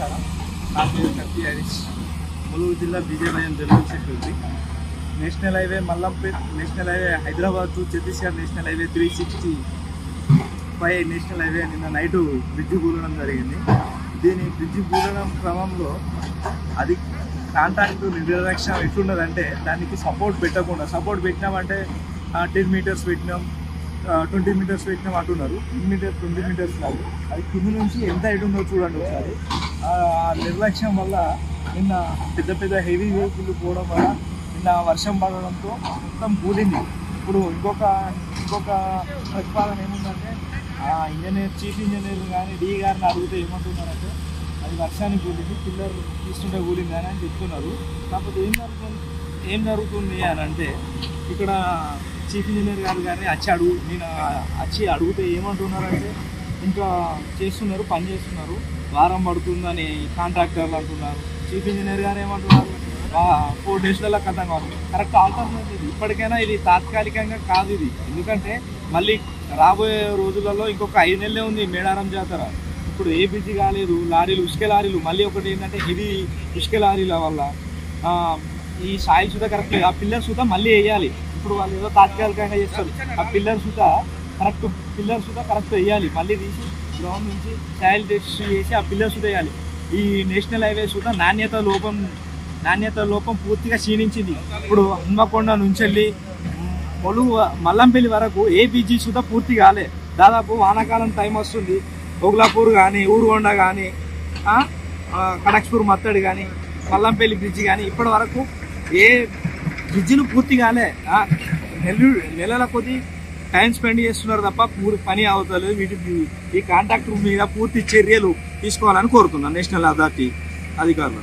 నమస్కారం. నా పేరు కత్తి హరీష్. ములుగు జిల్లా Vizianagaram general secretary. National highway Mallampet, national highway Hyderabad to Chhattisgarh, national highway 365 national highway నిన్న నైటు బ్రిడ్జి కూలడం జరిగింది. దీని బ్రిడ్జి కూలడం క్రమంలో అది కాంట్రాక్టు నిర్లక్ష్యం ఎట్లున్నదంటే దానికి సపోర్ట్ పెట్టకుండా, సపోర్ట్ పెట్టినామంటే 10 మీటర్స్ పెట్టినాం, 20 మీటర్స్ పెట్టినాం అంటున్నారు. 20 మీటర్స్ కాదు, అది కింద నుంచి ఎంత హైట్ ఉందో చూడండి ఒకసారి. ఆ నిర్లక్ష్యం వల్ల నిన్న పెద్ద పెద్ద హెవీ వెహికల్ పోవడం వల్ల నిన్న వర్షం పడడంతో మొత్తం కూలింది. ఇప్పుడు ఇంకొక ప్రతిపాదన ఏముందంటే చీఫ్ ఇంజనీర్ కానీ డి గారిని అడిగితే ఏమంటున్నారంటే అది వర్షానికి కూలింది, పిల్లర్ తీసుకుంటే కూలింది అని చెప్తున్నారు. కాకపోతే ఏం జరుగుతుంది అని అంటే ఇక్కడ చీఫ్ ఇంజనీర్ గారు కానీ నేను అడిగితే ఏమంటున్నారంటే ఇంకా చేస్తున్నారు, పని చేస్తున్నారు, వారం పడుతుందని కాంట్రాక్టర్లు అంటున్నారు. చీఫ్ ఇంజనీర్ గారు ఏమంటున్నారు 4 డేస్లలో కథం కావాలి. కరెక్ట్ ఆల్టర్నేటివ్ ఇది. ఇప్పటికైనా ఇది తాత్కాలికంగా కాదు ఇది. ఎందుకంటే మళ్ళీ రాబోయే రోజులలో ఇంకొక 5 నెలలే ఉంది మేడారం జాతర. ఇప్పుడు ఏ బిజీ కాలేదు, లారీలు ఇసుక లారీలు, మళ్ళీ ఒకటి ఏంటంటే ఇది ఇసుక లారీల వల్ల ఈ సాయిల్ సుధా కరెక్ట్, ఆ పిల్లర్ సుధా మళ్ళీ వేయాలి. ఇప్పుడు వాళ్ళు ఏదో తాత్కాలికంగా చేస్తారు, ఆ పిల్లర్ సుధా కరెక్ట్ వేయాలి. మళ్ళీ తీసి గ్రౌండ్ నుంచి సాయిల్ టెస్ట్ చేసి ఆ పిల్లర్ సుధా వేయాలి. ఈ నేషనల్ హైవే సుధా నాణ్యత లోపం పూర్తిగా క్షీణించింది. ఇప్పుడు హన్మకొండ నుంచి వెళ్ళి మల్లంపల్లి వరకు ఏ బ్రిడ్జి సుధా పూర్తి కాలే. దాదాపు వానాకాలం టైం వస్తుంది, ఓగ్లాపూర్ కానీ, ఊరుగొండ కానీ, కడక్స్పూర్ మత్తడి కానీ, మల్లంపల్లి బ్రిడ్జి కానీ ఇప్పటి వరకు ఏ బ్రిడ్జిలు పూర్తి కాలే. నెలల కొద్ది టైం స్పెండ్ చేస్తున్నారు తప్ప పని అవుతలేదు. ఈ కాంట్రాక్టర్ మీద పూర్తి చర్యలు తీసుకోవాలని కోరుతున్నాను నేషనల్ అథారిటీ అధికారులు.